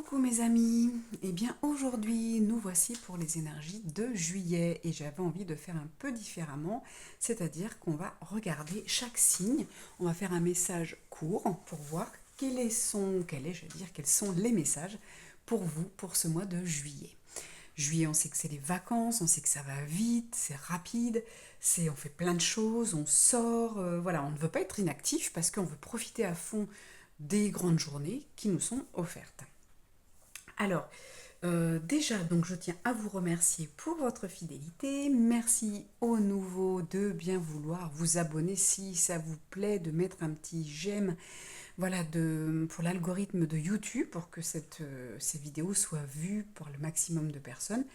Coucou mes amis, eh bien aujourd'hui nous voici pour les énergies de juillet et j'avais envie de faire un peu différemment, c'est-à-dire qu'on va regarder chaque signe, on va faire un message court pour voir quels sont les messages pour vous pour ce mois de juillet. Juillet, on sait que c'est les vacances, on sait que ça va vite, c'est rapide, on fait plein de choses, on sort, voilà, on ne veut pas être inactif parce qu'on veut profiter à fond des grandes journées qui nous sont offertes. Alors, déjà, donc je tiens à vous remercier pour votre fidélité. Merci aux nouveaux de bien vouloir vous abonner si ça vous plaît, de mettre un petit j'aime, voilà, pour l'algorithme de YouTube, pour que ces vidéos soient vues par le maximum de personnes.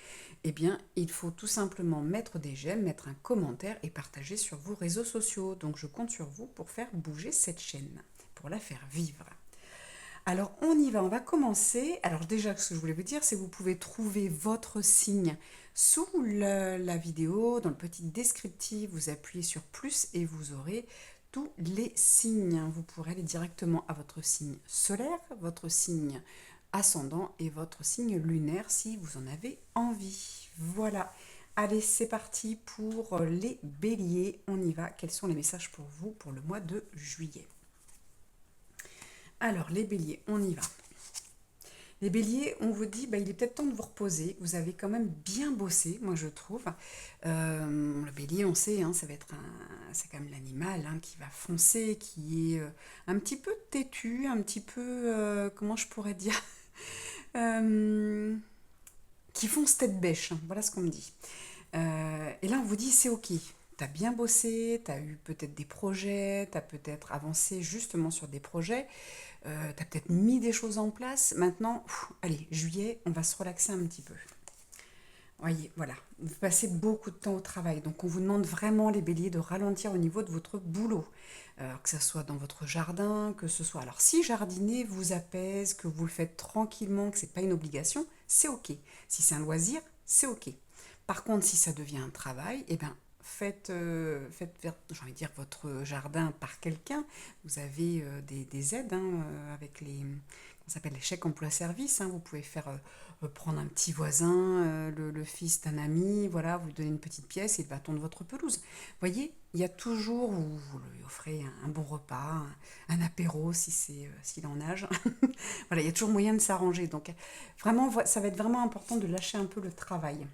Eh bien, il faut tout simplement mettre des j'aime, mettre un commentaire et partager sur vos réseaux sociaux. Donc, je compte sur vous pour faire bouger cette chaîne, pour la faire vivre. Alors on y va, on va commencer. Alors déjà, ce que je voulais vous dire, c'est que vous pouvez trouver votre signe sous la vidéo, dans le petit descriptif, vous appuyez sur plus et vous aurez tous les signes. Vous pourrez aller directement à votre signe solaire, votre signe ascendant et votre signe lunaire si vous en avez envie. Voilà. Allez, c'est parti pour les béliers. On y va. Quels sont les messages pour vous pour le mois de juillet? Alors, les béliers, on y va. Les béliers, on vous dit, il est peut-être temps de vous reposer. Vous avez quand même bien bossé, moi je trouve. Le bélier, on sait, ça va être c'est quand même l'animal qui va foncer, qui est un petit peu têtu, un petit peu, comment je pourrais dire, euh, qui fonce tête bêche. Voilà ce qu'on me dit. Et là, on vous dit, c'est ok. T'as bien bossé, t'as eu peut-être des projets, t'as peut-être avancé justement sur des projets. Tu as peut-être mis des choses en place. Maintenant, allez, juillet, on va se relaxer un petit peu. Voyez, voilà, vous passez beaucoup de temps au travail, donc on vous demande vraiment, les béliers, de ralentir au niveau de votre boulot. Que ce soit dans votre jardin, que ce soit... Alors, si jardiner vous apaise, que vous le faites tranquillement, que ce n'est pas une obligation, c'est ok. Si c'est un loisir, c'est ok. Par contre, si ça devient un travail, eh bien, faites j'ai envie de dire, votre jardin par quelqu'un. Vous avez des aides avec ça s'appelle les chèques emploi-service. Vous pouvez faire prendre un petit voisin, le fils d'un ami, voilà, vous lui donnez une petite pièce et il va tondre votre pelouse. Vous voyez, il y a toujours, vous lui offrez un bon repas, un apéro s'il en nage. Voilà, il y a toujours moyen de s'arranger. Donc, vraiment, ça va être vraiment important de lâcher un peu le travail.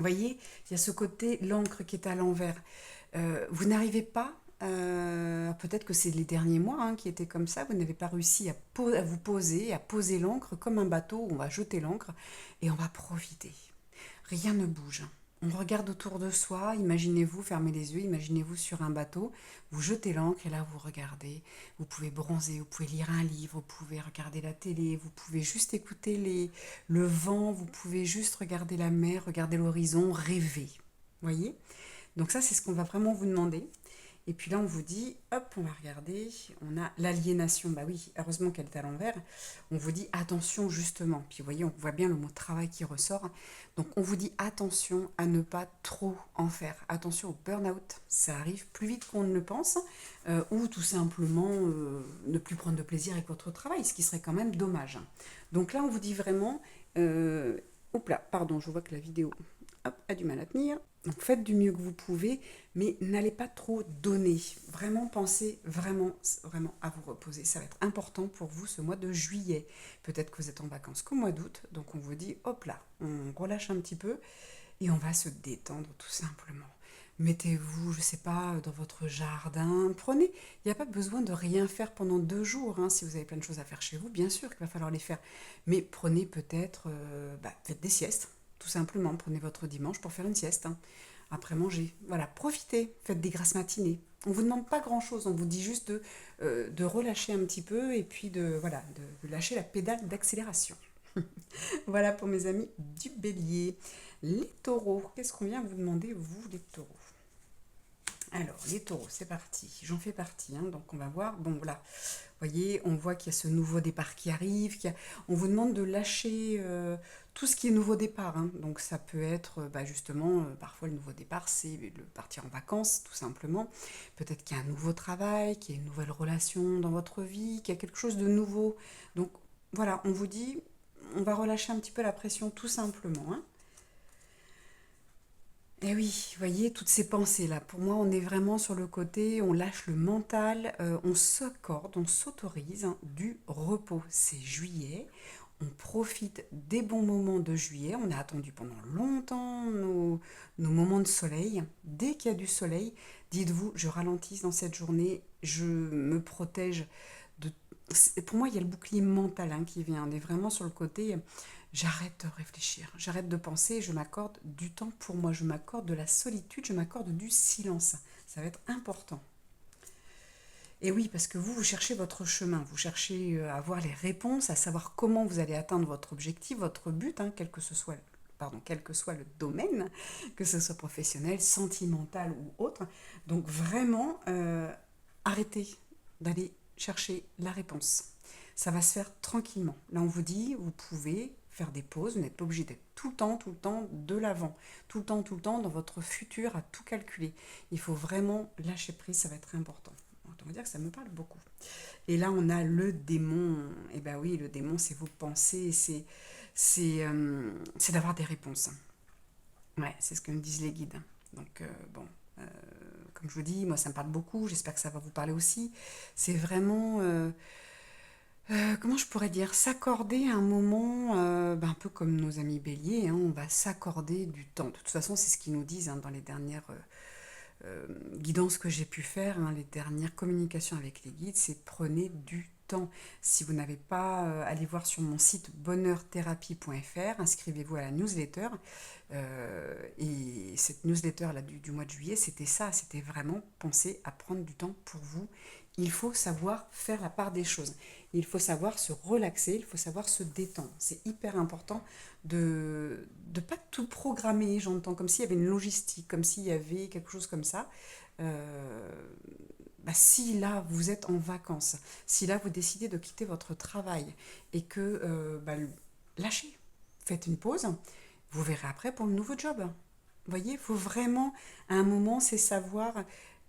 Vous voyez, il y a ce côté, l'encre qui est à l'envers. Vous n'arrivez pas, peut-être que c'est les derniers mois qui étaient comme ça, vous n'avez pas réussi à vous poser, à poser l'encre comme un bateau, où on va jeter l'encre et on va profiter. Rien ne bouge. On regarde autour de soi, imaginez-vous, fermez les yeux, imaginez-vous sur un bateau, vous jetez l'ancre et là vous regardez, vous pouvez bronzer, vous pouvez lire un livre, vous pouvez regarder la télé, vous pouvez juste écouter le vent, vous pouvez juste regarder la mer, regarder l'horizon, rêver. Voyez? Donc ça c'est ce qu'on va vraiment vous demander. Et puis là, on vous dit, hop, on va regarder, on a l'aliénation. Bah oui, heureusement qu'elle est à l'envers. On vous dit attention justement. Puis vous voyez, on voit bien le mot travail qui ressort. Donc on vous dit attention à ne pas trop en faire. Attention au burn-out. Ça arrive plus vite qu'on ne le pense. Ou tout simplement ne plus prendre de plaisir avec votre travail, ce qui serait quand même dommage. Donc là, on vous dit vraiment... Oups là, pardon, je vois que la vidéo a du mal à tenir. Donc faites du mieux que vous pouvez, mais n'allez pas trop donner. Vraiment, pensez vraiment à vous reposer. Ça va être important pour vous ce mois de juillet. Peut-être que vous êtes en vacances qu'au mois d'août, donc on vous dit, hop là, on relâche un petit peu et on va se détendre tout simplement. Mettez-vous, je sais pas, dans votre jardin. Prenez, il n'y a pas besoin de rien faire pendant 2 jours. Si vous avez plein de choses à faire chez vous, bien sûr qu'il va falloir les faire. Mais prenez peut-être, faites des siestes, tout simplement. Prenez votre dimanche pour faire une sieste. Après manger. Voilà, profitez, faites des grasses matinées. On ne vous demande pas grand-chose, on vous dit juste de relâcher un petit peu et puis de lâcher la pédale d'accélération. Voilà pour mes amis du bélier. Les taureaux, qu'est-ce qu'on vient vous demander, vous les taureaux? Alors, les taureaux, c'est parti. J'en fais partie, donc on va voir. Bon, voilà. Vous voyez, on voit qu'il y a ce nouveau départ qui arrive. On vous demande de lâcher tout ce qui est nouveau départ. Donc, ça peut être, justement, parfois le nouveau départ, c'est le partir en vacances, tout simplement. Peut-être qu'il y a un nouveau travail, qu'il y a une nouvelle relation dans votre vie, qu'il y a quelque chose de nouveau. Donc, voilà, on vous dit, on va relâcher un petit peu la pression tout simplement, hein. Et oui, vous voyez, toutes ces pensées-là, pour moi, on est vraiment sur le côté, on lâche le mental, on s'accorde, on s'autorise hein, du repos. C'est juillet, on profite des bons moments de juillet, on a attendu pendant longtemps nos moments de soleil. Dès qu'il y a du soleil, dites-vous, je ralentis dans cette journée, je me protège de... Pour moi, il y a le bouclier mental hein, qui vient, on est vraiment sur le côté... J'arrête de réfléchir, j'arrête de penser, je m'accorde du temps pour moi, je m'accorde de la solitude, je m'accorde du silence. Ça va être important. Et oui, parce que vous cherchez votre chemin, vous cherchez à avoir les réponses, à savoir comment vous allez atteindre votre objectif, votre but, hein, quel que soit le domaine, que ce soit professionnel, sentimental ou autre. Donc vraiment, arrêtez d'aller chercher la réponse. Ça va se faire tranquillement. Là, on vous dit, vous pouvez faire des pauses, vous n'êtes pas obligé d'être tout le temps de l'avant, tout le temps dans votre futur à tout calculer. Il faut vraiment lâcher prise, ça va être important. On va dire que ça me parle beaucoup. Et là, on a le démon. Et ben oui, le démon, c'est vos pensées, c'est d'avoir des réponses. Ouais, c'est ce que me disent les guides. Donc, bon, euh, comme je vous dis, moi, ça me parle beaucoup. J'espère que ça va vous parler aussi. C'est vraiment, comment je pourrais dire, s'accorder un moment, un peu comme nos amis béliers, hein, on va s'accorder du temps. De toute façon, c'est ce qu'ils nous disent hein, dans les dernières guidances que j'ai pu faire, hein, les dernières communications avec les guides, c'est prenez du temps. Si vous n'avez pas, allez voir sur mon site bonheurthérapie.fr, inscrivez-vous à la newsletter. Et cette newsletter là du mois de juillet, c'était ça, c'était vraiment penser à prendre du temps pour vous. Il faut savoir faire la part des choses. Il faut savoir se relaxer, il faut savoir se détendre. C'est hyper important de ne pas tout programmer, j'entends, comme s'il y avait une logistique, comme s'il y avait quelque chose comme ça. Euh, si là vous êtes en vacances, si là vous décidez de quitter votre travail et que lâchez, faites une pause, vous verrez après pour le nouveau job. Vous voyez, il faut vraiment, à un moment, c'est savoir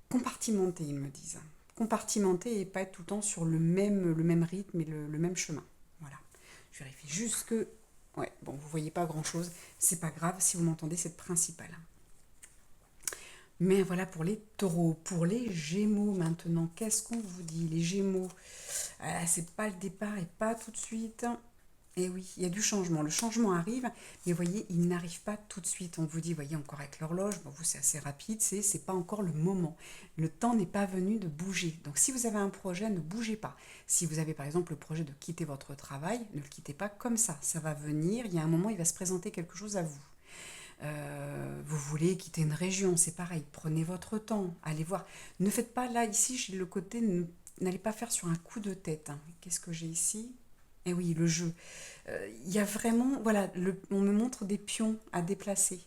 compartimenter, ils me disent. Compartimenter et pas être tout le temps sur le même rythme et le même chemin. Voilà. Je vérifie juste que... Ouais, bon, vous voyez pas grand-chose. C'est pas grave, si vous m'entendez, c'est le principal. Mais voilà pour les taureaux. Pour les gémeaux maintenant, qu'est-ce qu'on vous dit? Les gémeaux, c'est pas le départ et pas tout de suite. Et oui, il y a du changement. Le changement arrive, mais vous voyez, il n'arrive pas tout de suite. On vous dit, voyez, encore avec l'horloge, bon, vous, c'est assez rapide, c'est pas encore le moment. Le temps n'est pas venu de bouger. Donc, si vous avez un projet, ne bougez pas. Si vous avez, par exemple, le projet de quitter votre travail, ne le quittez pas comme ça. Ça va venir, il y a un moment, il va se présenter quelque chose à vous. Vous voulez quitter une région, c'est pareil. Prenez votre temps, allez voir. Ne faites pas, là, ici, j'ai le côté, n'allez pas faire sur un coup de tête, hein. Qu'est-ce que j'ai ici? Eh oui, le jeu. Il y a vraiment, voilà, on me montre des pions à déplacer.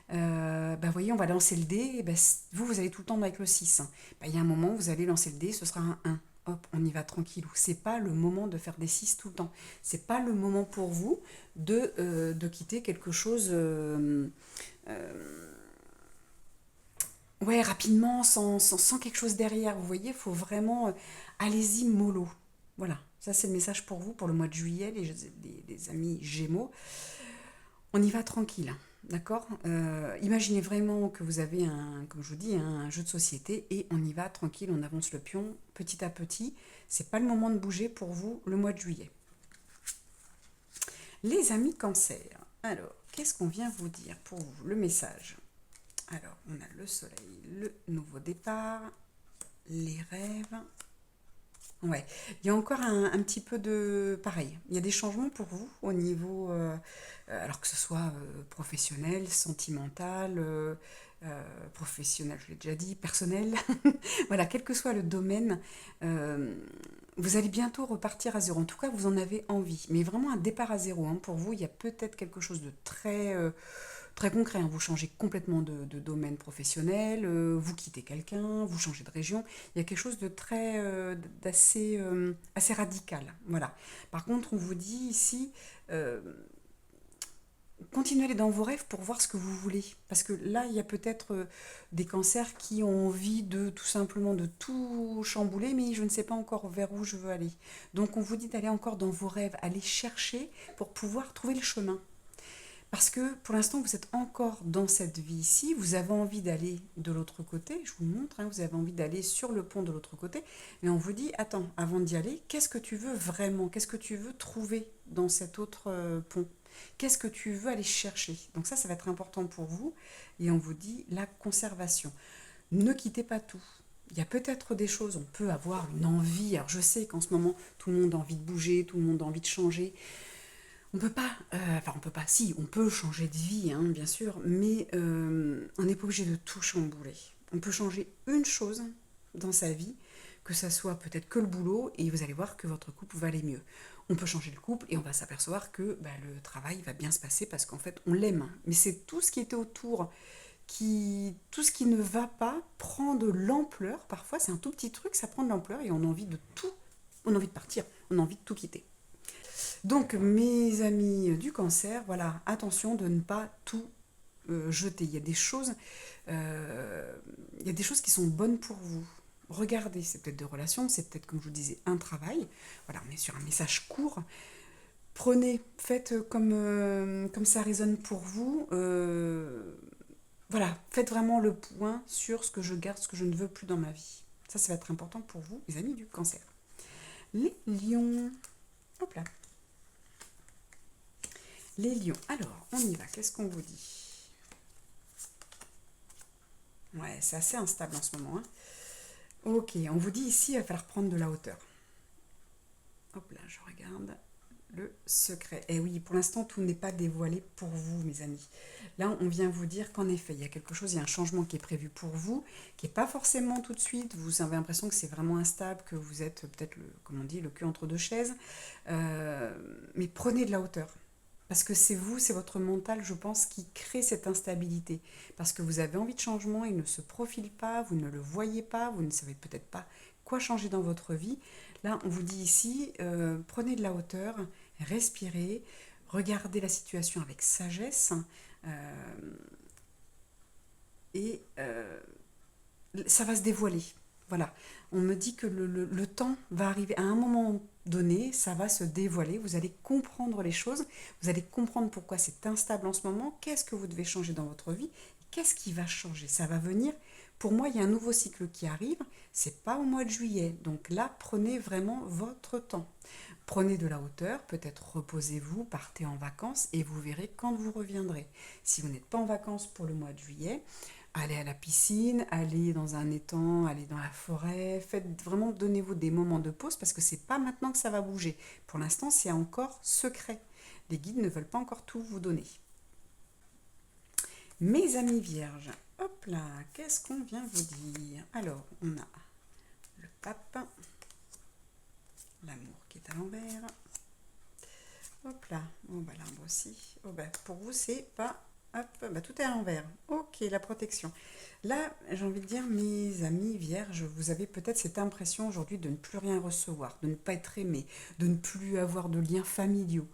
Voyez, on va lancer le dé, et vous allez tout le temps avec le 6, hein. Il y a un moment, vous allez lancer le dé, ce sera un 1. Hop, on y va tranquillou. C'est pas le moment de faire des 6 tout le temps. C'est pas le moment pour vous de quitter quelque chose ouais, rapidement, sans quelque chose derrière. Vous voyez, il faut vraiment... allez-y mollo. Voilà, ça c'est le message pour vous, pour le mois de juillet, les amis Gémeaux. On y va tranquille, d'accord. Imaginez vraiment que vous avez, comme je vous dis, un jeu de société et on y va tranquille, on avance le pion petit à petit. C'est pas le moment de bouger pour vous le mois de juillet. Les amis Cancer, alors, qu'est-ce qu'on vient vous dire pour vous? Le message. Alors, on a le soleil, le nouveau départ, les rêves. Ouais, il y a encore un petit peu de... Pareil, il y a des changements pour vous au niveau... alors que ce soit professionnel, sentimental, professionnel, je l'ai déjà dit, personnel. Voilà, quel que soit le domaine, euh, vous allez bientôt repartir à zéro. En tout cas, vous en avez envie. Mais vraiment un départ à zéro, hein. Pour vous, il y a peut-être quelque chose de très concret, hein. Vous changez complètement de domaine professionnel, vous quittez quelqu'un, vous changez de région. Il y a quelque chose de d'assez assez radical. Voilà. Par contre, on vous dit ici, continuez à aller dans vos rêves pour voir ce que vous voulez. Parce que là, il y a peut-être des cancers qui ont envie de tout simplement de tout chambouler, mais je ne sais pas encore vers où je veux aller. Donc on vous dit d'aller encore dans vos rêves, aller chercher pour pouvoir trouver le chemin. Parce que pour l'instant, vous êtes encore dans cette vie-ci, vous avez envie d'aller de l'autre côté, je vous montre, hein, vous avez envie d'aller sur le pont de l'autre côté, mais on vous dit, attends, avant d'y aller, qu'est-ce que tu veux vraiment? Qu'est-ce que tu veux trouver dans cet autre pont? Qu'est-ce que tu veux aller chercher? Donc ça va être important pour vous, et on vous dit la conservation. Ne quittez pas tout. Il y a peut-être des choses, on peut avoir une envie, alors je sais qu'en ce moment, tout le monde a envie de bouger, tout le monde a envie de changer, on peut pas, enfin on peut pas, si, on peut changer de vie, hein, bien sûr, mais on n'est pas obligé de tout chambouler. On peut changer une chose dans sa vie, que ça soit peut-être que le boulot, et vous allez voir que votre couple va aller mieux. On peut changer le couple et on va s'apercevoir que bah, le travail va bien se passer parce qu'en fait on l'aime. Mais c'est tout ce qui était autour, tout ce qui ne va pas prend de l'ampleur. Parfois c'est un tout petit truc, ça prend de l'ampleur et on a envie de tout, on a envie de partir, on a envie de tout quitter. Donc, mes amis du cancer, voilà, attention de ne pas tout jeter. Il y a des choses qui sont bonnes pour vous. Regardez, c'est peut-être des relations, c'est peut-être, comme je vous disais, un travail. Voilà, on est sur un message court. Prenez, faites comme ça résonne pour vous. Voilà, faites vraiment le point sur ce que je garde, ce que je ne veux plus dans ma vie. Ça va être important pour vous, les amis du cancer. Les lions. Hop là. Les lions. Alors, on y va. Qu'est-ce qu'on vous dit? Ouais, c'est assez instable en ce moment, hein. Ok, on vous dit ici, il va falloir prendre de la hauteur. Hop là, je regarde le secret. Et oui, pour l'instant, tout n'est pas dévoilé pour vous, mes amis. Là, on vient vous dire qu'en effet, il y a quelque chose, il y a un changement qui est prévu pour vous, qui n'est pas forcément tout de suite. Vous avez l'impression que c'est vraiment instable, que vous êtes peut-être, comme on dit, le cul entre deux chaises. Mais prenez de la hauteur. Parce que c'est vous, c'est votre mental, je pense, qui crée cette instabilité. Parce que vous avez envie de changement, il ne se profile pas, vous ne le voyez pas, vous ne savez peut-être pas quoi changer dans votre vie. Là, on vous dit ici, prenez de la hauteur, respirez, regardez la situation avec sagesse et ça va se dévoiler. Voilà, on me dit que le temps va arriver à un moment donné, ça va se dévoiler, vous allez comprendre les choses, vous allez comprendre pourquoi c'est instable en ce moment, qu'est-ce que vous devez changer dans votre vie, qu'est-ce qui va changer, ça va venir. Pour moi, il y a un nouveau cycle qui arrive, c'est pas au mois de juillet, donc là, prenez vraiment votre temps. Prenez de la hauteur, peut-être reposez-vous, partez en vacances et vous verrez quand vous reviendrez. Si vous n'êtes pas en vacances pour le mois de juillet, allez à la piscine, allez dans un étang, allez dans la forêt, faites vraiment, donnez-vous des moments de pause parce que c'est pas maintenant que ça va bouger. Pour l'instant, c'est encore secret. Les guides ne veulent pas encore tout vous donner. Mes amis vierges, hop là, qu'est-ce qu'on vient vous dire? Alors, on a le pape, l'amour qui est à l'envers. Hop là, oh bah l'arbre aussi. Oh bah pour vous c'est pas, hop, bah tout est à l'envers. Ok, la protection. Là, j'ai envie de dire, mes amis vierges, vous avez peut-être cette impression aujourd'hui de ne plus rien recevoir, de ne pas être aimé, de ne plus avoir de liens familiaux.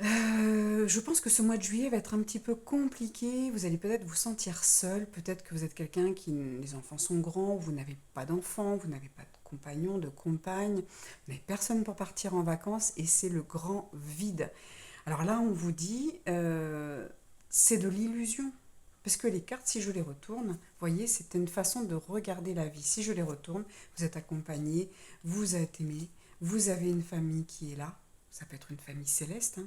Je pense que ce mois de juillet va être un petit peu compliqué. Vous allez peut-être vous sentir seul. Peut-être que vous êtes quelqu'un qui, les enfants sont grands, vous n'avez pas d'enfants, vous n'avez pas de compagnon, de compagne, vous n'avez personne pour partir en vacances et c'est le grand vide. Alors là, on vous dit, c'est de l'illusion. Parce que les cartes, si je les retourne, vous voyez, c'est une façon de regarder la vie. Si je les retourne, vous êtes accompagné, vous êtes aimé, vous avez une famille qui est là. Ça peut être une famille céleste,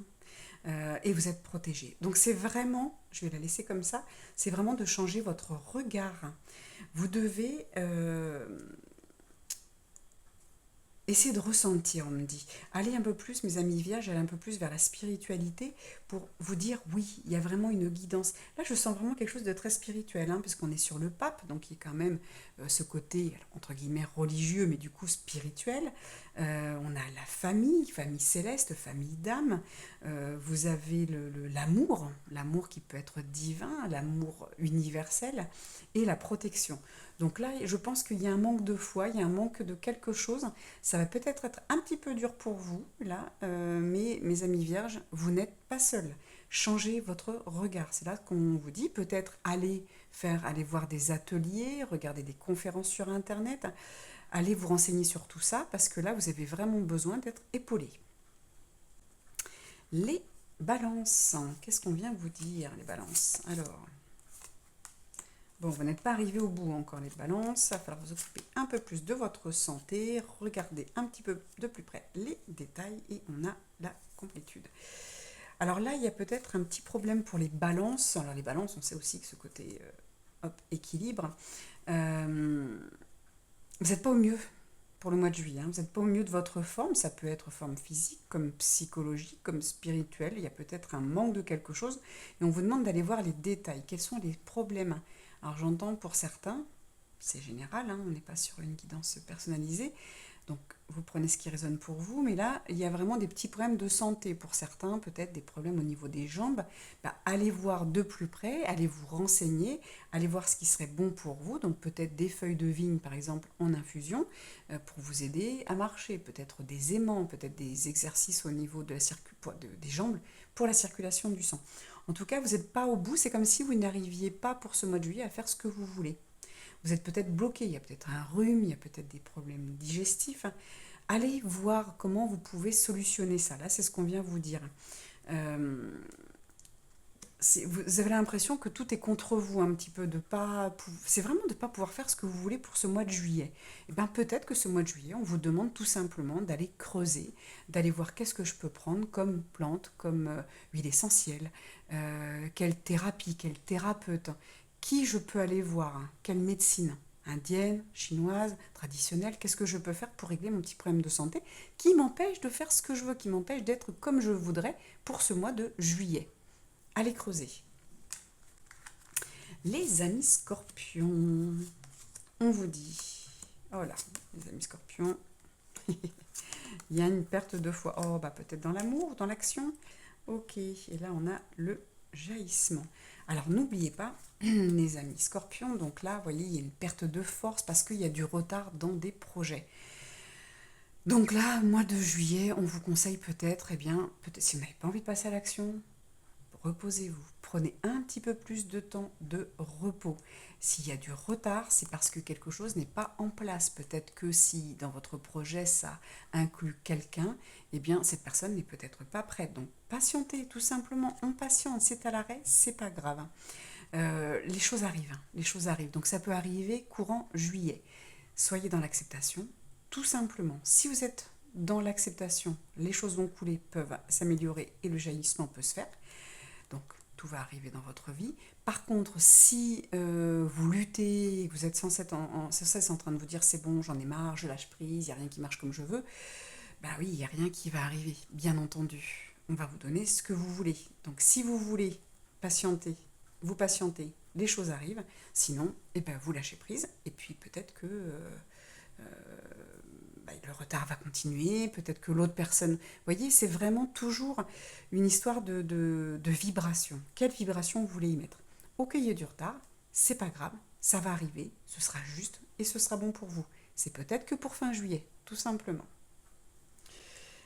hein, et vous êtes protégé. Donc c'est vraiment, je vais la laisser comme ça, c'est vraiment de changer votre regard. Vous devez essayer de ressentir, on me dit. Allez un peu plus, mes amis vierges, allez un peu plus vers la spiritualité pour vous dire, oui, il y a vraiment une guidance. Là, je sens vraiment quelque chose de très spirituel, hein, parce qu'on est sur le pape, donc il y a quand même ce côté, entre guillemets, religieux, mais du coup spirituel. On a la famille, famille céleste, famille d'âme. Vous avez l'amour qui peut être divin, l'amour universel, et la protection. Donc là, je pense qu'il y a un manque de foi, il y a un manque de quelque chose. Ça va peut-être être un petit peu dur pour vous, là, mais mes amis vierges, vous n'êtes pas seuls. changer votre regard. C'est là qu'on vous dit peut-être aller voir des ateliers, regarder des conférences sur Internet, allez vous renseigner sur tout ça parce que là, vous avez vraiment besoin d'être épaulé. Les balances, qu'est-ce qu'on vient vous dire, les balances? Alors, bon, vous n'êtes pas arrivé au bout encore, les balances. Il va falloir vous occuper un peu plus de votre santé. Regardez un petit peu de plus près les détails et on a la complétude. Alors là, il y a peut-être un petit problème pour les balances. Alors les balances, on sait aussi que ce côté équilibre. Vous n'êtes pas au mieux pour le mois de juillet. Vous n'êtes pas au mieux de votre forme. Ça peut être forme physique, comme psychologique, comme spirituelle. Il y a peut-être un manque de quelque chose. Et on vous demande d'aller voir les détails. Quels sont les problèmes? Alors j'entends pour certains, c'est général, on n'est pas sur une guidance personnalisée. Donc vous prenez ce qui résonne pour vous, mais là, il y a vraiment des petits problèmes de santé pour certains, peut-être des problèmes au niveau des jambes. Allez voir de plus près, allez vous renseigner, allez voir ce qui serait bon pour vous. Donc peut-être des feuilles de vigne, par exemple, en infusion, pour vous aider à marcher. Peut-être des aimants, peut-être des exercices au niveau de des jambes pour la circulation du sang. En tout cas, vous n'êtes pas au bout, c'est comme si vous n'arriviez pas pour ce mois de juillet à faire ce que vous voulez. Vous êtes peut-être bloqué, il y a peut-être un rhume, il y a peut-être des problèmes digestifs. Allez voir comment vous pouvez solutionner ça. Là, c'est ce qu'on vient vous dire. Vous avez l'impression que tout est contre vous un petit peu, c'est vraiment de ne pas pouvoir faire ce que vous voulez pour ce mois de juillet. Et bien peut-être que ce mois de juillet, on vous demande tout simplement d'aller creuser, d'aller voir qu'est-ce que je peux prendre comme plante, comme huile essentielle, quelle thérapie, quel thérapeute, qui je peux aller voir, quelle médecine, indienne, chinoise, traditionnelle, qu'est-ce que je peux faire pour régler mon petit problème de santé qui m'empêche de faire ce que je veux, qui m'empêche d'être comme je voudrais pour ce mois de juillet. Allez creuser. Les amis scorpions, on vous dit, oh là, les amis scorpions, il y a une perte de foi. Oh, peut-être dans l'amour, dans l'action. Ok, et là on a le jaillissement. Alors n'oubliez pas, les amis scorpions, donc là, vous voyez, il y a une perte de force parce qu'il y a du retard dans des projets. Donc là, mois de juillet, on vous conseille peut-être, si vous n'avez pas envie de passer à l'action, reposez-vous, prenez un petit peu plus de temps de repos. S'il y a du retard, c'est parce que quelque chose n'est pas en place. Peut-être que si dans votre projet ça inclut quelqu'un, cette personne n'est peut-être pas prête. Donc patientez, tout simplement, on patiente, c'est à l'arrêt, c'est pas grave. Les choses arrivent. Donc ça peut arriver courant juillet. Soyez dans l'acceptation, tout simplement. Si vous êtes dans l'acceptation, les choses vont couler, peuvent s'améliorer et le jaillissement peut se faire. Donc, tout va arriver dans votre vie. Par contre, si vous luttez, vous êtes sans cesse en train de vous dire c'est bon, j'en ai marre, je lâche prise, il n'y a rien qui marche comme je veux, oui, il n'y a rien qui va arriver, bien entendu. On va vous donner ce que vous voulez. Donc, si vous voulez patienter, vous patientez, les choses arrivent. Sinon, vous lâchez prise. Et puis, peut-être que le retard va continuer, peut-être que l'autre personne... Vous voyez, c'est vraiment toujours une histoire de vibration. Quelle vibration vous voulez y mettre? Ok, il y a du retard, c'est pas grave, ça va arriver, ce sera juste et ce sera bon pour vous. C'est peut-être que pour fin juillet, tout simplement.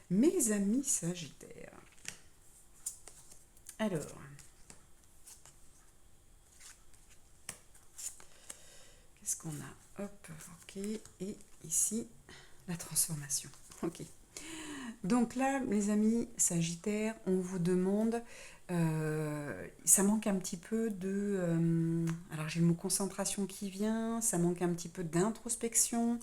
Mes amis Sagittaires. Alors, qu'est-ce qu'on a? Hop, ok, et ici... la transformation. Ok. Donc là, les amis Sagittaires, on vous demande, ça manque un petit peu de... alors j'ai le mot concentration qui vient, ça manque un petit peu d'introspection,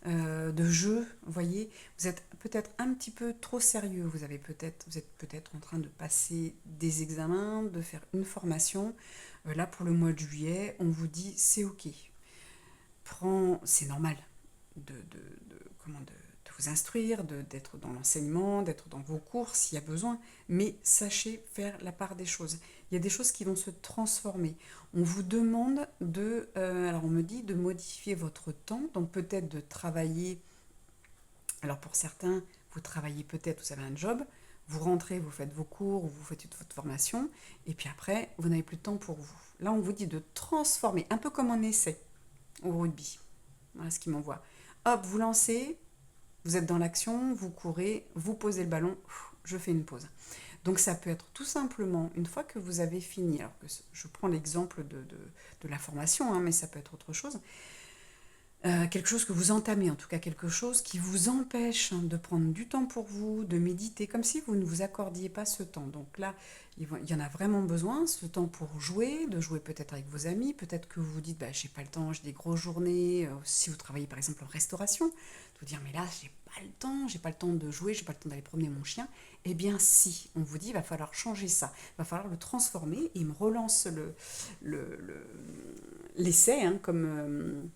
de jeu, vous voyez. Vous êtes peut-être un petit peu trop sérieux, vous êtes peut-être en train de passer des examens, de faire une formation. Là, pour le mois de juillet, on vous dit, c'est ok. C'est normal de vous instruire, d'être dans l'enseignement, d'être dans vos cours s'il y a besoin, mais sachez faire la part des choses. Il y a des choses qui vont se transformer. On vous demande alors on me dit de modifier votre temps, donc peut-être de travailler, alors pour certains, vous travaillez peut-être, vous avez un job, vous rentrez, vous faites vos cours, vous faites votre formation, et puis après, vous n'avez plus de temps pour vous. Là, on vous dit de transformer, un peu comme on essaie au rugby. Voilà ce qu'il m'envoie. Hop, vous lancez, vous êtes dans l'action, vous courez, vous posez le ballon, je fais une pause. Donc ça peut être tout simplement, une fois que vous avez fini, alors que je prends l'exemple de la formation, hein, mais ça peut être autre chose, quelque chose que vous entamez, en tout cas quelque chose qui vous empêche de prendre du temps pour vous, de méditer, comme si vous ne vous accordiez pas ce temps. Donc là, il y en a vraiment besoin, ce temps pour jouer, de jouer peut-être avec vos amis, peut-être que vous vous dites, bah, j'ai pas le temps, j'ai des grosses journées, si vous travaillez par exemple en restauration, de vous dire, mais là, j'ai pas le temps de jouer, j'ai pas le temps d'aller promener mon chien. Eh bien si, on vous dit, il va falloir changer ça, il va falloir le transformer, et il me relance l'essai, hein, comme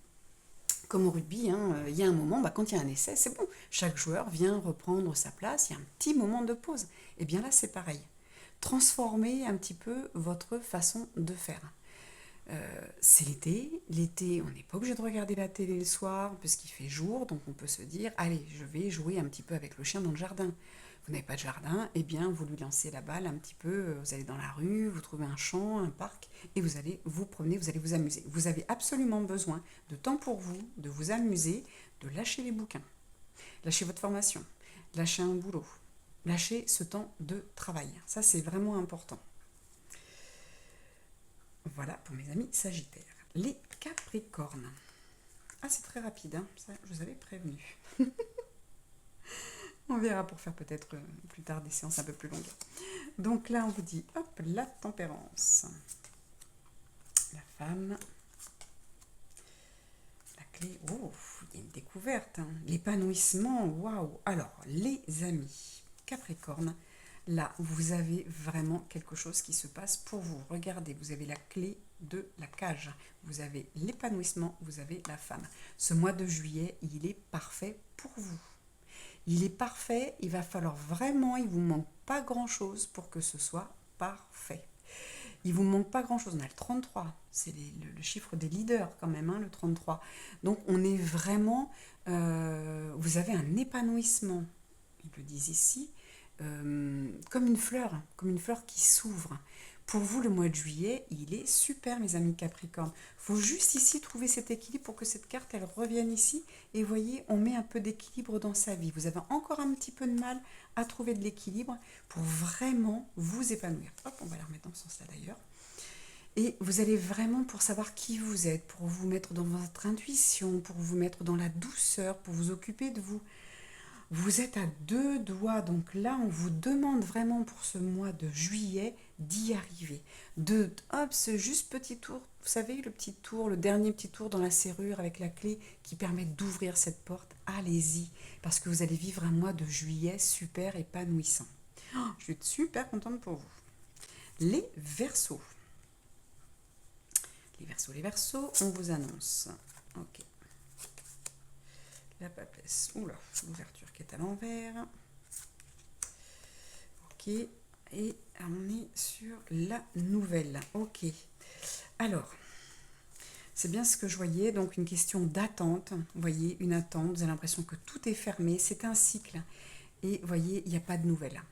au rugby, hein, il y a un moment, bah, quand il y a un essai, c'est bon. Chaque joueur vient reprendre sa place, il y a un petit moment de pause. Et bien là, c'est pareil. Transformez un petit peu votre façon de faire. C'est l'été. L'été, on n'est pas obligé de regarder la télé le soir, puisqu'il fait jour, donc on peut se dire, allez, je vais jouer un petit peu avec le chien dans le jardin. Vous n'avez pas de jardin, eh bien vous lui lancez la balle un petit peu, vous allez dans la rue, vous trouvez un champ, un parc, et vous allez vous promener, vous allez vous amuser. Vous avez absolument besoin de temps pour vous, de vous amuser, de lâcher les bouquins, lâcher votre formation, lâcher un boulot, lâcher ce temps de travail. Ça, c'est vraiment important. Voilà pour mes amis Sagittaires. Les Capricornes. Ah, c'est très rapide, hein, ça, je vous avais prévenu. On verra pour faire peut-être plus tard des séances un peu plus longues. Donc là, on vous dit, hop, la tempérance. La femme. La clé. Oh, il y a une découverte. Hein. L'épanouissement, waouh. Alors, les amis, Capricorne, là, vous avez vraiment quelque chose qui se passe pour vous. Regardez, vous avez la clé de la cage. Vous avez l'épanouissement, vous avez la femme. Ce mois de juillet, il est parfait pour vous. Il est parfait, il va falloir vraiment, il ne vous manque pas grand-chose pour que ce soit parfait. Il ne vous manque pas grand-chose. On a le 33, c'est le chiffre des leaders quand même, hein, le 33. Donc on est vraiment, vous avez un épanouissement, ils le disent ici, comme une fleur qui s'ouvre. Pour vous, le mois de juillet, il est super, mes amis Capricorne. Il faut juste ici trouver cet équilibre pour que cette carte, elle revienne ici. Et voyez, on met un peu d'équilibre dans sa vie. Vous avez encore un petit peu de mal à trouver de l'équilibre pour vraiment vous épanouir. Hop, on va la remettre dans ce sens-là d'ailleurs. Et vous allez vraiment, pour savoir qui vous êtes, pour vous mettre dans votre intuition, pour vous mettre dans la douceur, pour vous occuper de vous. Vous êtes à 2 doigts, donc là on vous demande vraiment pour ce mois de juillet d'y arriver. Hop, ce juste petit tour, vous savez le petit tour, le dernier petit tour dans la serrure avec la clé qui permet d'ouvrir cette porte, allez-y, parce que vous allez vivre un mois de juillet super épanouissant. Oh, je suis super contente pour vous. Les Verseaux. Les Verseaux, on vous annonce. Ok. La papesse. Oula, l'ouverture qui est à l'envers. Ok. Et on est sur la nouvelle. Ok. Alors, c'est bien ce que je voyais. Donc, une question d'attente. Vous voyez, une attente. Vous avez l'impression que tout est fermé. C'est un cycle. Et vous voyez, il n'y a pas de nouvelles.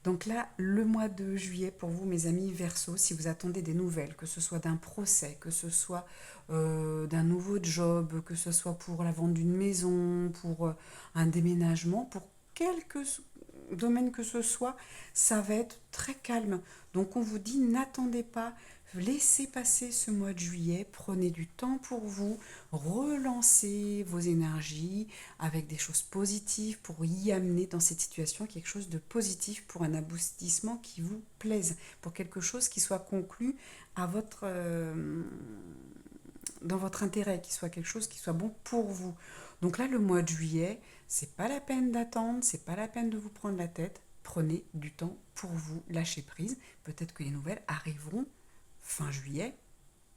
Donc là, le mois de juillet, pour vous, mes amis Verseaux, si vous attendez des nouvelles, que ce soit d'un procès, que ce soit d'un nouveau job, que ce soit pour la vente d'une maison, pour un déménagement, pour quelque domaine que ce soit, ça va être très calme. Donc on vous dit, n'attendez pas, laissez passer ce mois de juillet, prenez du temps pour vous, relancez vos énergies avec des choses positives pour y amener dans cette situation quelque chose de positif pour un aboutissement qui vous plaise, pour quelque chose qui soit conclu à votre, dans votre intérêt, qui soit quelque chose qui soit bon pour vous. Donc là, le mois de juillet, c'est pas la peine d'attendre, c'est pas la peine de vous prendre la tête. Prenez du temps pour vous, lâcher prise. Peut-être que les nouvelles arriveront fin juillet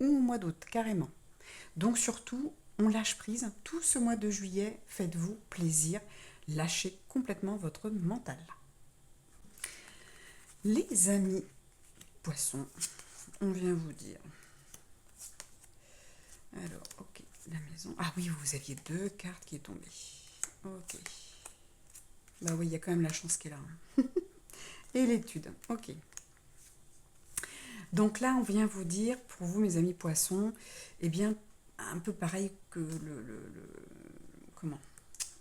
ou au mois d'août, carrément. Donc surtout, on lâche prise. Tout ce mois de juillet, faites-vous plaisir. Lâchez complètement votre mental. Les amis poissons, on vient vous dire. Alors, ok, la maison. Ah oui, vous aviez 2 cartes qui est tombée. Ok. Bah oui, il y a quand même la chance qui est là. Hein. Et l'étude, ok. Donc là, on vient vous dire, pour vous, mes amis poissons, eh bien, un peu pareil que comment?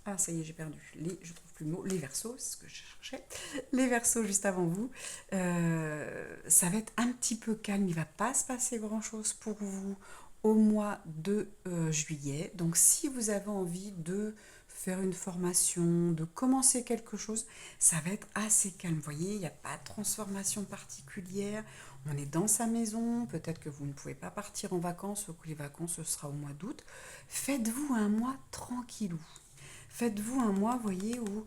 Ah, ça y est, j'ai perdu. Je trouve plus le mot, les Verseaux, c'est ce que je cherchais, les Verseaux juste avant vous, ça va être un petit peu calme, il ne va pas se passer grand-chose pour vous au mois de juillet. Donc si vous avez envie de faire une formation, de commencer quelque chose, ça va être assez calme. Vous voyez, il n'y a pas de transformation particulière. On est dans sa maison, peut-être que vous ne pouvez pas partir en vacances ou que les vacances ce sera au mois d'août. Faites-vous un mois tranquillou. Faites-vous un mois, vous voyez, où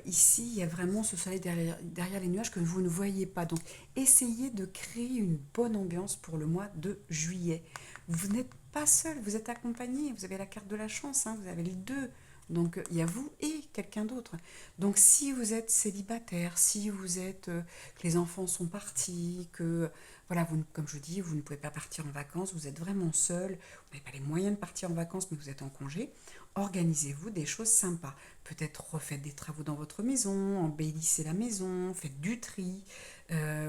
ici, il y a vraiment ce soleil derrière les nuages que vous ne voyez pas. Donc, essayez de créer une bonne ambiance pour le mois de juillet. Vous n'êtes pas seul, vous êtes accompagné, vous avez la carte de la chance, hein, vous avez les deux. Donc, il y a vous et quelqu'un d'autre. Donc, si vous êtes célibataire, si vous êtes, que les enfants sont partis, que, voilà, vous, comme je dis, vous ne pouvez pas partir en vacances, vous êtes vraiment seul, vous n'avez pas les moyens de partir en vacances, mais vous êtes en congé, organisez-vous des choses sympas. Peut-être refaites des travaux dans votre maison, embellissez la maison, faites du tri.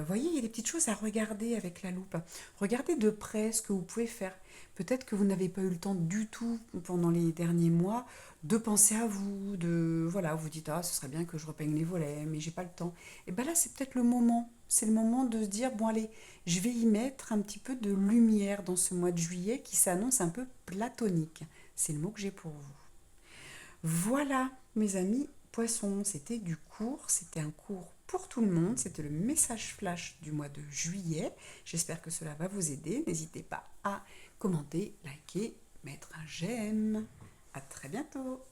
Voyez, il y a des petites choses à regarder avec la loupe. Regardez de près ce que vous pouvez faire. Peut-être que vous n'avez pas eu le temps du tout pendant les derniers mois de penser à vous, de voilà, vous dites ah ce serait bien que je repeigne les volets, mais j'ai pas le temps. Et ben là c'est peut-être le moment. C'est le moment de se dire bon allez, je vais y mettre un petit peu de lumière dans ce mois de juillet qui s'annonce un peu platonique. C'est le mot que j'ai pour vous. Voilà, mes amis poissons, c'était du cours, c'était un cours pour tout le monde, c'était le message flash du mois de juillet. J'espère que cela va vous aider. N'hésitez pas à commenter, liker, mettre un j'aime. À très bientôt.